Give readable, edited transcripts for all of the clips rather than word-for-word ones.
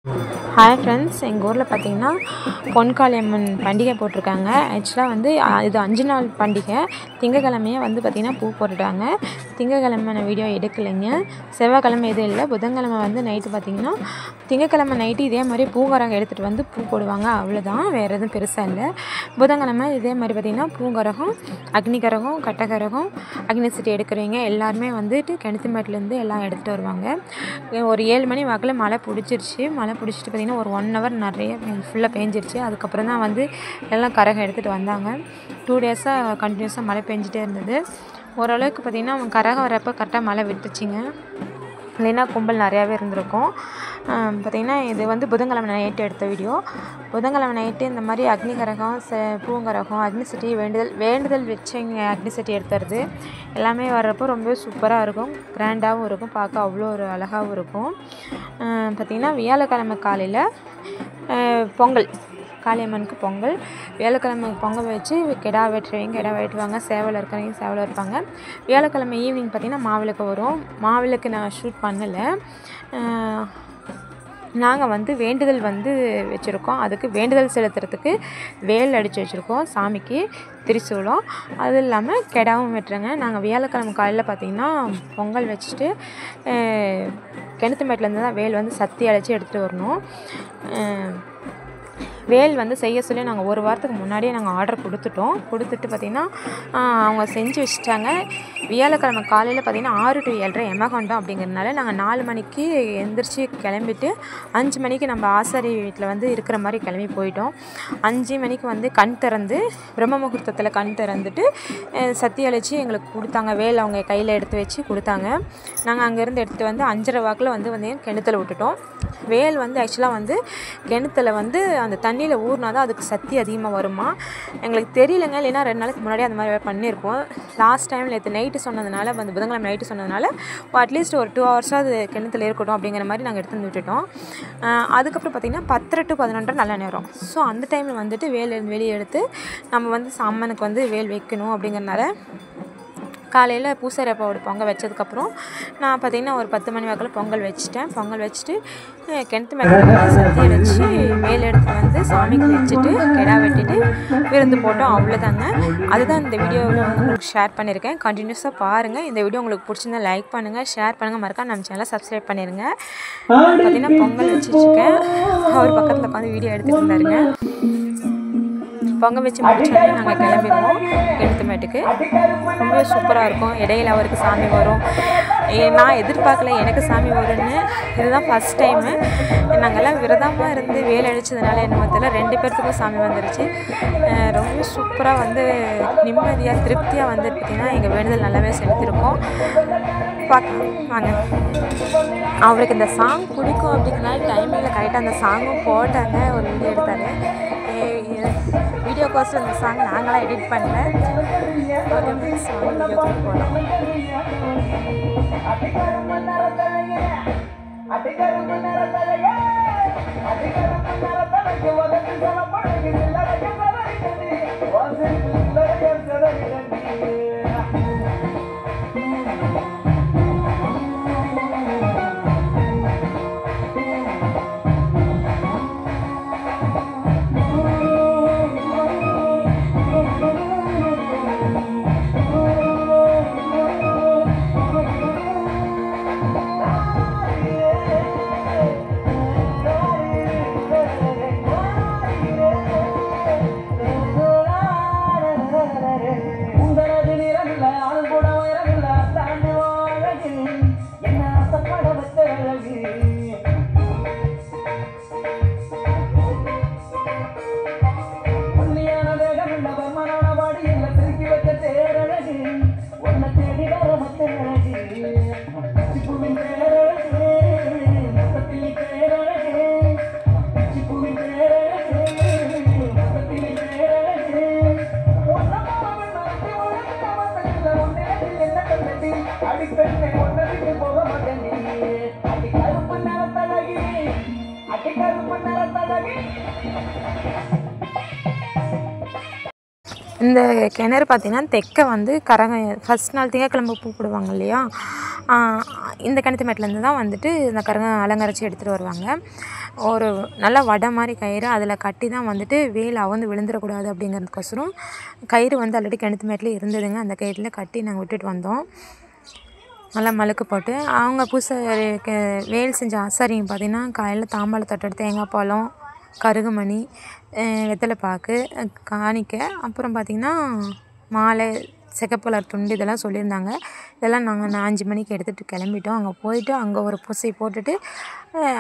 Hi friends, எங்கள் ஊரில் பார்த்திங்கன்னா பொன்காளியம்மன் பண்டிகை போட்டிருக்காங்க. ஆக்சுவலாக வந்து இது 5 நாள் பண்டிகை. திங்கக்கிழமையே வந்து பார்த்திங்கன்னா பூ போட்டுட்டாங்க. திங்கக்கிழமை நான் வீடியோ எடுக்கலைங்க. செவ்வாய்க்கிழமை எதுவும் இல்லை. புதன்கிழமை வந்து நைட்டு பார்த்திங்கன்னா திங்கக்கிழமை நைட்டு இதே மாதிரி பூங்கரகம் எடுத்துகிட்டு வந்து பூ போடுவாங்க. அவ்வளோதான், வேறு எதுவும் பெருசாக இல்லை. புதன்கிழமை இதே மாதிரி பார்த்திங்கன்னா பூங்கரகம், அக்னிகரகம், கட்டகரகம், அக்னி சட்டி எடுக்கிறவங்க எல்லாருமே வந்துட்டு கிணத்துமேட்லேருந்து எல்லாம் எடுத்துகிட்டு வருவாங்க. ஒரு 7 மணி வாக்கில் மழை பிடிச்சிருச்சு. மழை பிடிச்சிட்டு பார்த்திங்கன்னா ஒரு 1 hour நிறைய ஃபுல்லாக பேஞ்சிருச்சு. அதுக்கப்புறம் தான் வந்து எல்லாம் கரகம் எடுத்துகிட்டு வந்தாங்க. 2 டேஸாக கண்டினியூஸாக மழை பெஞ்சிட்டே இருந்தது. ஓரளவுக்கு பார்த்திங்கன்னா அவங்க கரகம் வரப்போ கரெக்டாக மழை விட்டுச்சிங்க. இல்லைன்னா கும்பல் நிறையாவே இருந்திருக்கும். பார்த்திங்கன்னா இது வந்து புதன்கிழமை நைட்டு எடுத்த வீடியோ. புதன்கிழமை நைட்டு இந்த மாதிரி அக்னிகரகம், பூங்கரகம், அக்னி சட்டி வேண்டுதல் வச்சவங்க அக்னி சட்டி எடுத்துறது எல்லாமே வர்றப்போ ரொம்பவே சூப்பராக இருக்கும். கிராண்டாகவும் இருக்கும், பார்க்க அவ்வளோ ஒரு அழகாகவும் இருக்கும். பார்த்திங்கன்னா வியாழக்கிழமை காலையில் பொங்கல், காளியம்மனுக்கு பொங்கல். வியாழக்கிழமை பொங்கல் வச்சு கிடா வெட்டுவாங்க, சேவல் இருக்கிறவங்க சேவல் இருப்பாங்க. வியாழக்கிழமை ஈவினிங் பார்த்திங்கன்னா மாவிளக்கு வரும். மாவிளக்கு நான் ஷூட் பண்ணலை. நாங்கள் வந்து வேண்டுதல் வந்து வச்சுருக்கோம். அதுக்கு வேண்டுதல் செலுத்துறதுக்கு வேல் அடித்து வச்சுருக்கோம் சாமிக்கு, திரிசூலம். அது இல்லாமல் கிடாவும் வெட்டுறேங்க. நாங்கள் வியாழக்கிழமை காலையில் பார்த்திங்கன்னா பொங்கல் வச்சுட்டு கிணத்துமேட்லேருந்து தான் வேல் வந்து சக்தி அழைச்சி எடுத்துகிட்டு வரணும். வேல் வந்து செய்ய சொல்லி நாங்கள் 1 வாரத்துக்கு முன்னாடியே நாங்கள் ஆர்டர் கொடுத்துட்டு பார்த்திங்கன்னா அவங்க செஞ்சு வச்சுட்டாங்க. வியாழக்கிழமை காலையில் பார்த்திங்கன்னா 6 to 7:30 எமகண்டம் அப்படிங்கிறதுனால நாங்கள் 4 மணிக்கு எந்திரிச்சு கிளம்பிட்டு 5 மணிக்கு நம்ம ஆசாரி வீட்டில் வந்து இருக்கிற மாதிரி கிளம்பி போயிட்டோம். 5 மணிக்கு வந்து கண் திறந்து பிரம்ம முகூர்த்தத்தில் கண் திறந்துட்டு சக்தி அழைச்சி எங்களுக்கு கொடுத்தாங்க. வேல் அவங்க கையில் எடுத்து வச்சு கொடுத்தாங்க. நாங்கள் அங்கேருந்து எடுத்துகிட்டு வந்து 5:30 வாக்கில் வந்து கிணத்துல விட்டுட்டோம். வேல் வந்து ஆக்சுவலாக வந்து கிணத்துல வந்து அந்த தண்ணியில் ஊறினா தான் அதுக்கு சக்தி அதிகமாக வருமா. எங்களுக்கு தெரியலைங்க. இல்லைன்னா 2 நாளைக்கு முன்னாடி அந்த மாதிரி பண்ணியிருப்போம். லாஸ்ட் டைமில் நேற்று நைட்டு சொன்னதுனால வந்து புதன்கிழமை நைட்டு சொன்னதுனால அட்லீஸ்ட் ஒரு 2 hours அது கிணத்துல இருக்கட்டும் அப்படிங்கிற மாதிரி நாங்கள் எடுத்து வந்து விட்டுட்டோம். அதுக்கப்புறம் பார்த்திங்கன்னா 10:30 to 11:30 நல்ல நேரம். ஸோ அந்த டைமில் வந்துட்டு வேல் வெளியே எடுத்து நம்ம வந்து சாமனுக்கு வந்து வேல் வைக்கணும் அப்படிங்கிறனால காலையில் பூசாரி அப்பாவோட பொங்கல் வச்சதுக்கப்புறம் நான் பார்த்திங்கன்னா ஒரு 10 மணி வாக்கில் பொங்கல் வச்சுட்டு கிணத்து மேலே சக்தி வச்சு வேல் எடுத்துகிட்டு வந்து சாமிக்கு வச்சுட்டு கிடா வெட்டிட்டு விருந்து போட்டோம். அவ்வளோதாங்க. அதுதான் இந்த வீடியோவில் வந்து உங்களுக்கு ஷேர் பண்ணியிருக்கேன். கண்டினியூஸாக பாருங்கள். இந்த வீடியோ உங்களுக்கு பிடிச்சிருந்தா லைக் பண்ணுங்கள், ஷேர் பண்ணுங்கள், மறக்காம நம்ம சேனலை சப்ஸ்கிரைப் பண்ணிடுங்க. பார்த்திங்கன்னா பொங்கல் வச்சுருக்கேன். அவர் பக்கத்தில் உட்காந்து வீடியோ எடுத்துகிட்டு இருந்தாருங்க. பொங்கல் வச்சு முடிச்சோடனே நாங்கள் கிளம்பிடுவோம் கிணத்துமேட்டுக்கு. ரொம்ப சூப்பராக இருக்கும். இடையில அவருக்கு சாமி வரும். நான் எதிர்பார்க்கல எனக்கு சாமி வரும்னு. இதுதான் ஃபஸ்ட் டைமு. நாங்கள்லாம் விரதமாக இருந்து வேலை அடித்ததுனால என்ன தெரியல 2 பேர்த்துக்கும் சாமி வந்துருச்சு. ரொம்ப சூப்பராக வந்து நிம்மதியாக திருப்தியாக வந்து பார்த்திங்கன்னா எங்கள் வேண்டுதல் நல்லாவே செலுத்திருக்கோம். வாங்க. அவருக்கு இந்த சாங் பிடிக்கும் அப்படிங்கிறனால டைமிங்கில் கரெக்டாக அந்த சாங்கும் போட்டாங்க. ஒரு வீடியோ எடுத்தாங்க. வீடியோக்கோசம் இந்த சாங் நாங்களாம் எடிட் பண்ணல. ஒரு வீடியோக்கு போகலாம். அடிப்பெண்ணை ஒன்னதுக்கு போக மாட்டேன். அடி கருப்பு நிறத்தழகி, அடி கருப்பு நிறத்தழகி. இந்த கிணறு பார்த்திங்கன்னா தெற்க வந்து ஃபஸ்ட் நாள் திங்கக்கிழமை பூ போடுவாங்க இல்லையா, இந்த கிணத்துமேட்லேருந்து தான் வந்துட்டு இந்த அலங்கரித்து எடுத்துகிட்டு வருவாங்க. ஒரு நல்லா வடை மாதிரி கயிறு அதில் கட்டி தான் வந்துட்டு வேல் அவுந்து விழுந்துடக்கூடாது அப்படிங்கிறதுக்கோசரம் கயிறு வந்து ஆல்ரெடி கிணத்துமேட்டில் இருந்ததுங்க. அந்த கயிறில் கட்டி நாங்கள் விட்டுட்டு வந்தோம். நல்லா மழுக்கு போட்டு அவங்க வேல் செஞ்ச ஆசாரிங்க பார்த்திங்கன்னா காலையில் தாம்பாள தட்டோட தேங்காய் பழம், கருகுமணி, வெத்தலைப்பாக்கு, காணிக்கை, அப்புறம் பார்த்திங்கன்னா மாலை, சிகப்பு கலர் துண்டு இதெல்லாம் சொல்லியிருந்தாங்க. இதெல்லாம் நாங்கள் 5 மணிக்கு எடுத்துகிட்டு கிளம்பிட்டோம். அங்கே போயிட்டு அங்கே ஒரு பூசை போட்டுட்டு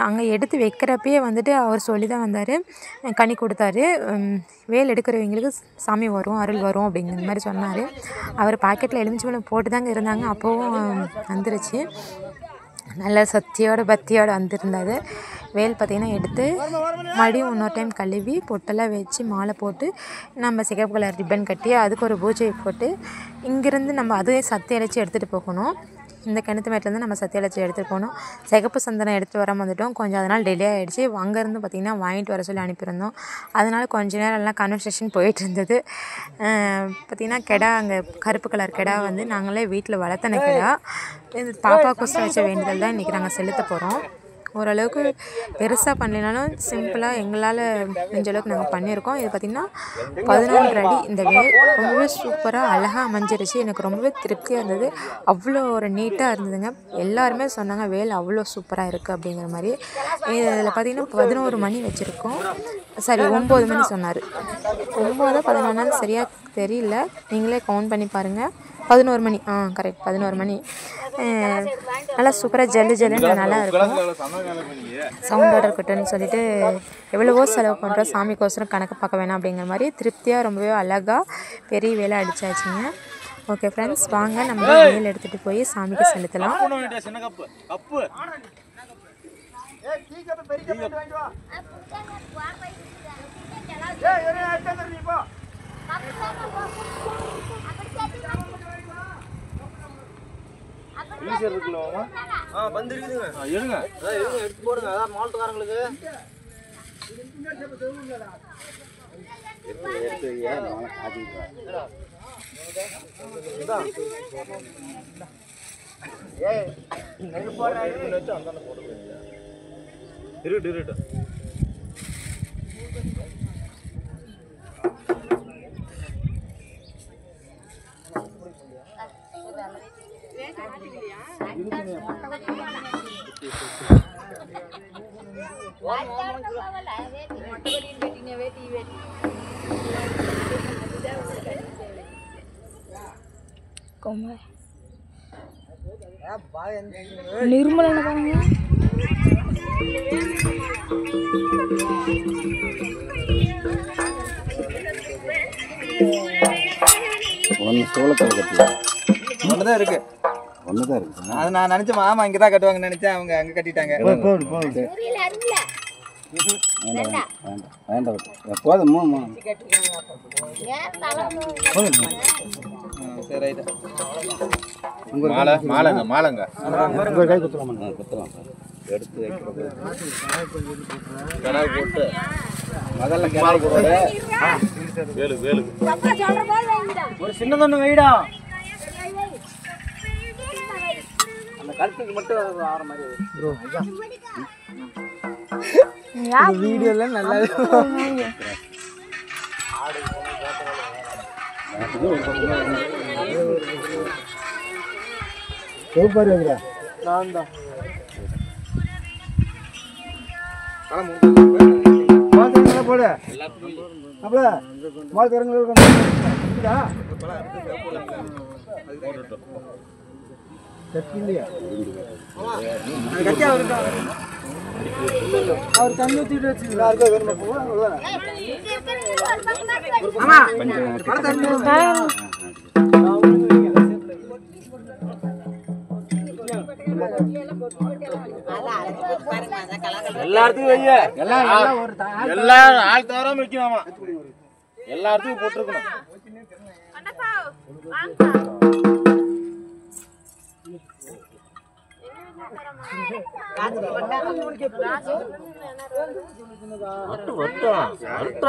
அங்கே எடுத்து வைக்கிறப்பயே வந்துட்டு அவர் சொல்லி தான் வந்தார். கனி கொடுத்தாரு. வேல் எடுக்கிறவங்களுக்கு சாமி வரும், அருள் வரும் அப்படிங்கிற மாதிரி சொன்னார். அவர் பாக்கெட்டில் எலுமிச்சம்பழம் போட்டு தாங்க இருந்தாங்க. அப்போவும் வந்துருச்சு. நல்ல சக்தியோட பக்தியோடு வந்திருந்தது. வேல் பார்த்திங்கன்னா எடுத்து மறுபடியும் இன்னொரு டைம் கழுவி பொட்டெல்லாம் வச்சு மாலை போட்டு நம்ம சிகப்பு கலர் ரிப்பன் கட்டி அதுக்கு ஒரு பூஜை போட்டு இங்கேருந்து நம்ம அதுவே சத்தி அழைச்சி எடுத்துகிட்டு போகணும். இந்த கிணத்துமேட்லேருந்து நம்ம சத்தி அழைச்சி எடுத்துகிட்டு போகணும். சிகப்பு சந்தனம் எடுத்துகிட்டு வர வந்துட்டோம். கொஞ்சம் அதனால் டிலே ஆகிடுச்சு. அங்கேருந்து பார்த்திங்கன்னா வாங்கிட்டு வர சொல்லி அனுப்பியிருந்தோம். அதனால் கொஞ்ச நேரம் எல்லாம் கன்வர்சேஷன் போயிட்டு இருந்தது. பார்த்திங்கன்னா கெடா, அங்கே கருப்பு கலர் கெடா வந்து நாங்களே வீட்டில் வளர்த்தன கெடா. இது பாப்பாவுக்கு வச்ச வேண்டுதல் தான் இன்றைக்கி நாங்கள் செலுத்த போகிறோம். ஓரளவுக்கு பெருசாக பண்ணலைனாலும் சிம்பிளாக எங்களால் முடிஞ்ச அளவுக்கு நாங்கள் பண்ணியிருக்கோம். இது பார்த்திங்கன்னா 11 அடி. இந்த வேல் ரொம்பவே சூப்பராக அழகாக அமைஞ்சிருச்சு. எனக்கு ரொம்பவே திருப்தியாக இருந்தது. அவ்வளோ ஒரு நீட்டாக இருந்ததுங்க. எல்லாருமே சொன்னாங்க வேல் அவ்வளோ சூப்பராக இருக்குது அப்படிங்கிற மாதிரி. இதில் பார்த்திங்கன்னா 11 மணி வச்சுருக்கோம். சரி 9 மணி சொன்னார். 9 11 சரியாக தெரியல, நீங்களே கவுண்ட் பண்ணி பாருங்கள். 11 மணி, கரெக்ட் 11 மணி. நல்லா சூப்பராக ஜல்லுன்னு நல்லா இருக்கும். சவுண்டோட இருக்கட்டும்னு சொல்லிட்டு எவ்வளவோ செலவு பண்ணுறோம் சாமிக்கோசரம், கணக்கு பார்க்க வேணாம் அப்படிங்கிற மாதிரி திருப்தியாக ரொம்பவே அழகாக பெரிய வேலை அடித்தாச்சுங்க. ஓகே ஃப்ரெண்ட்ஸ், வாங்க நம்ம வேல் எடுத்துகிட்டு போய் சாமிக்கு செலுத்தலாம். எடுத்து போடுங்க. அதான் மால்ட்டுக்காரங்களுக்கு நிர்மலனை பாருங்க. ஒண்ணுதான் இருக்கு. அது நான் நினைச்சேன் மாமா இங்கதான் கட்டுவாங்கன்னு நினைச்சேன். அவங்க அங்க கட்டிட்டாங்க. மாலைங்க எடுத்து வைக்கிறது போட்டு முதல்ல ஒரு சின்னதொன்னு வைடா. அந்த கருத்துக்கு மட்டும் ஆற மாதிரி வீடியோல நல்லா சூப்பர் நான் தான் போடு அப்ப அவர் தண்ணி ஊத்திட்டு வச்சுருக்காரு. எல்லாத்துக்கும் வைய எல்லாம் ஆள் தவறாம வைக்கணுமா, எல்லாத்துக்கும் போட்டுருக்கணும்.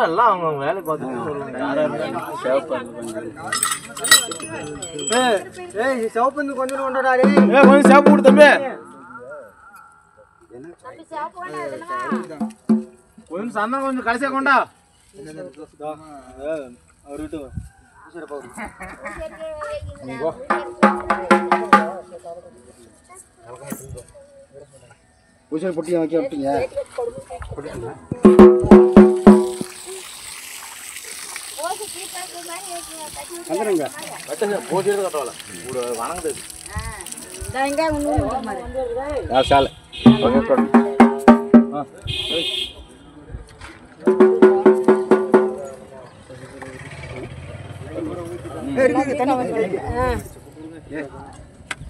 எல்லாம் அவங்க வேலை பார்த்துட்டு சிவப்பு கொஞ்சம் கொண்டா கொஞ்சம் சேப்பு விடு தம்பி கொஞ்சம் சந்தனம் கொஞ்சம் கடைசியா கொண்டா அவர்கிட்ட பூசல் பொட்டியை வைக்க விட்டீங்க வந்துருங்க போட்டிட்டு கட்டவல கூட வணங்குது சாலை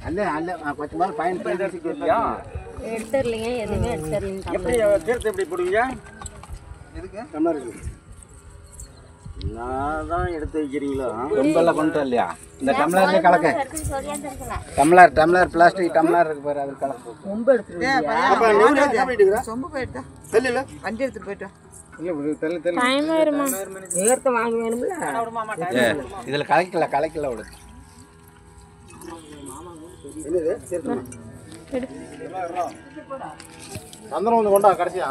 அல்ல அல்ல கொஞ்சம் மேலே பயன் எடுத்துடலைங்க எதுவுமே எடுத்துடலைங்க எப்படி தீர்த்து எப்படி போடுவீங்க எதுக்கு டம்ளர் இருக்கு நான் தான் எடுத்து வைக்கிறீங்களா ரொம்பலாம் கொண்டு இல்லையா இந்த டம்ளர்லேயே கலக்க டம்ளர் பிளாஸ்டிக் டம்ளர் இருக்கு பாரு அது கலக்க ரொம்ப எடுத்துருக்கீங்க சொம்பு போயிட்டா தெரியல வண்டி எடுத்துட்டு போயிட்டா டைம் ஆயிருமா நேரத்தை வாங்க வேணும்ல இதுல கலக்கல விடு என்னது சந்தனம் வந்து கொண்டா கடைசியா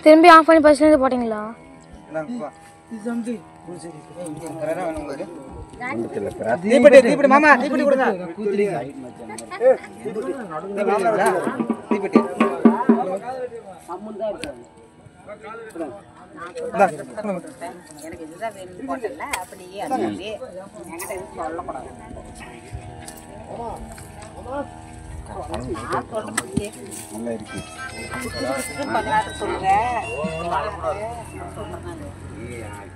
திரும்பி ஆஃப் பண்ணி பஸ்ல போட்டீங்களா தீப்பெட்டி மாமா தீப்பெட்டி கொடுங்க தீப்பெட்டி எனக்கு இதுதான் வேணும் போட்டல அப்படியே அப்படியே என்கிட்ட எதுவும் சொல்லக்கூடாது நல்லா இருக்கு சொல்லுங்க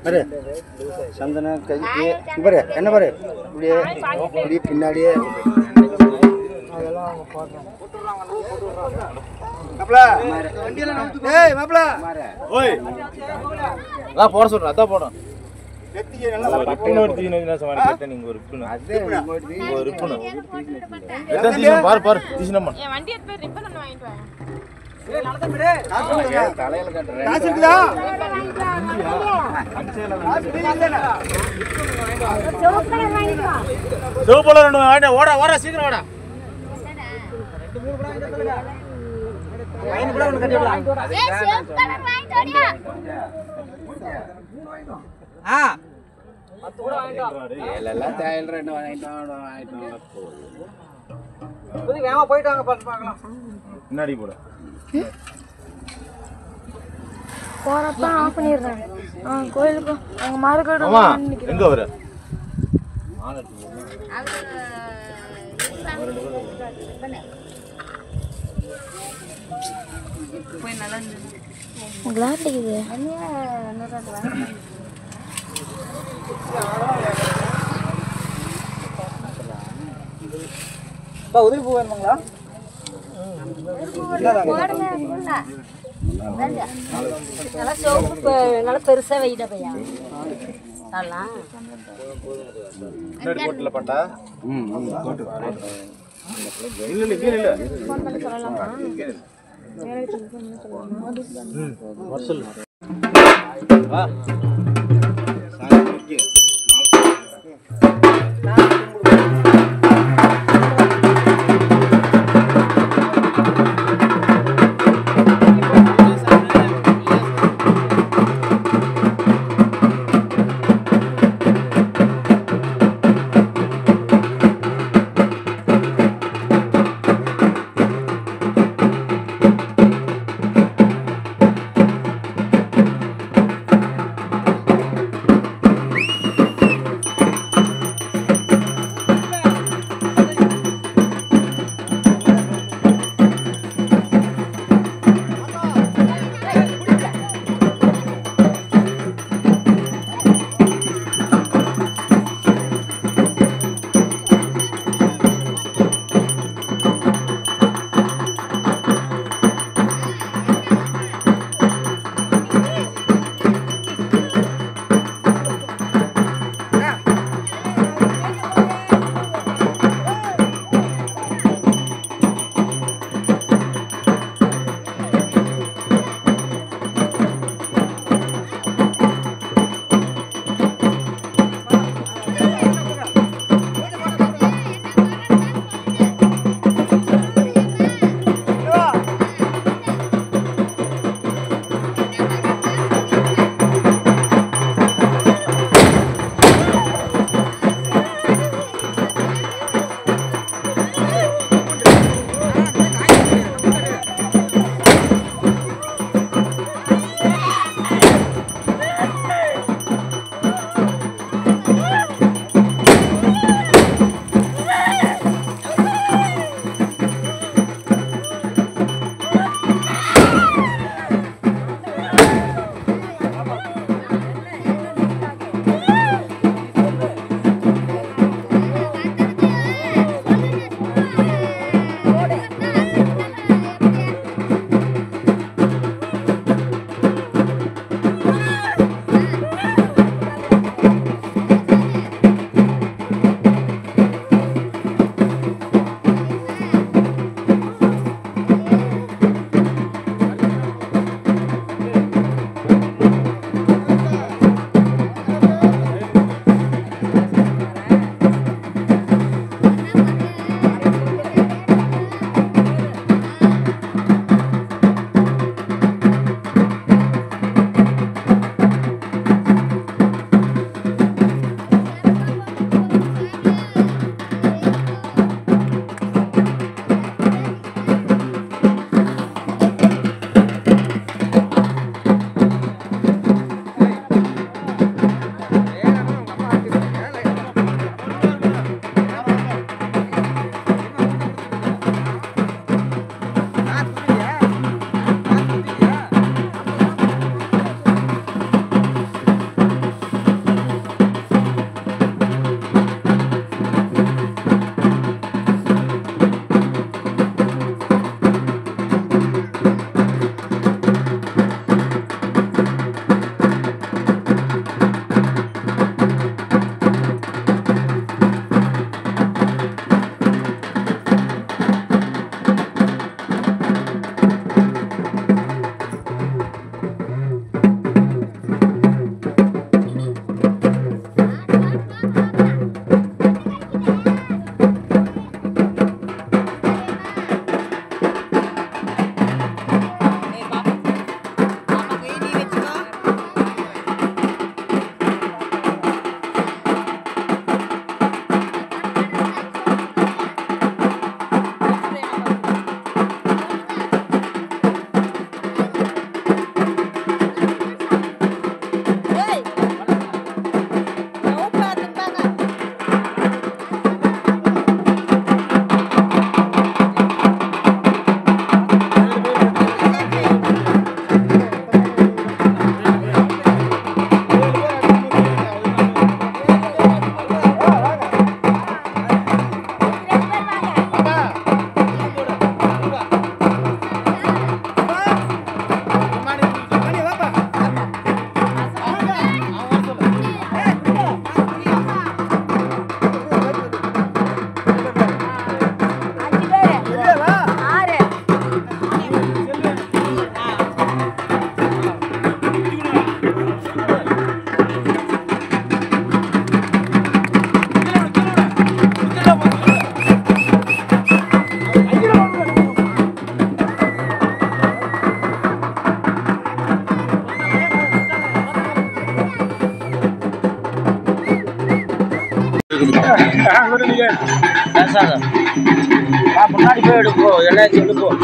பாரு சந்தன கைக்கு பாரு என்ன பாரு இப்படியே பின்னாடியே போட சொல்றேன் அதான் போடும் ஓட சீக்கிரம் ஓட முன்னாடி போட போறப்ப ஆஃப் பண்ணிடுறேன் கோயிலுக்கு அவங்க மார்க்கெட் எங்க வர கிளாஸ் இருக்குது உதிரி பூ வேணுங்களா நல்லா பெருசா வெயிட்டா பையா போட்டுல பட்டா இல்ல இல்ல வர்சல் வா முன்னாடி போய் எடுப்போம் எல்லாத்தையும் எடுப்போம்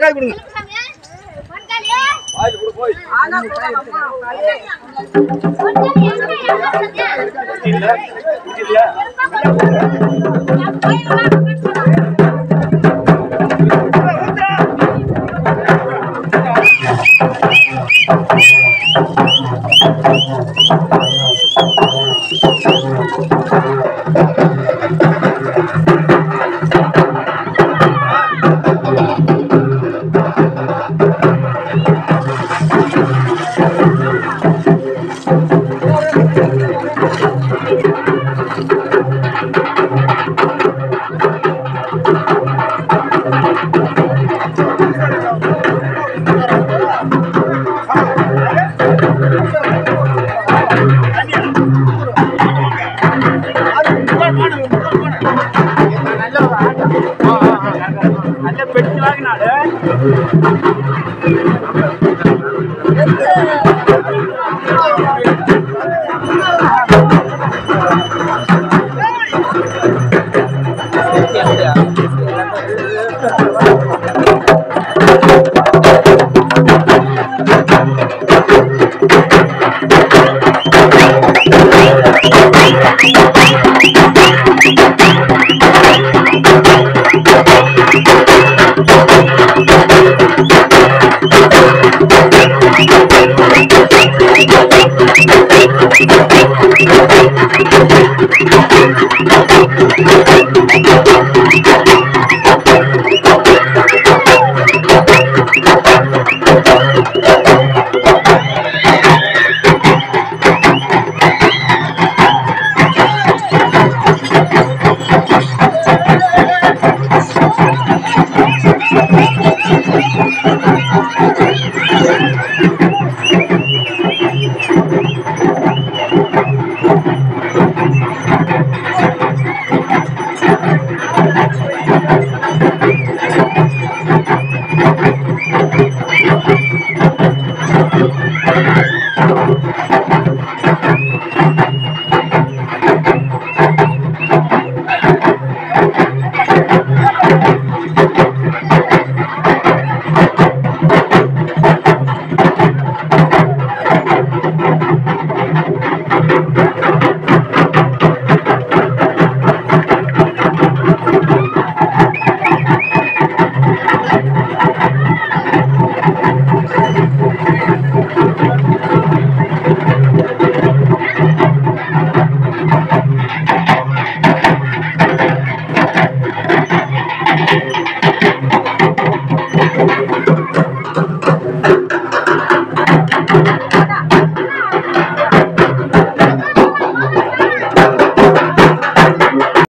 காய் கொடுங்க வாய் கொடு போய் இல்ல இல்ல நல்ல பெட்டி வாங்கினாரு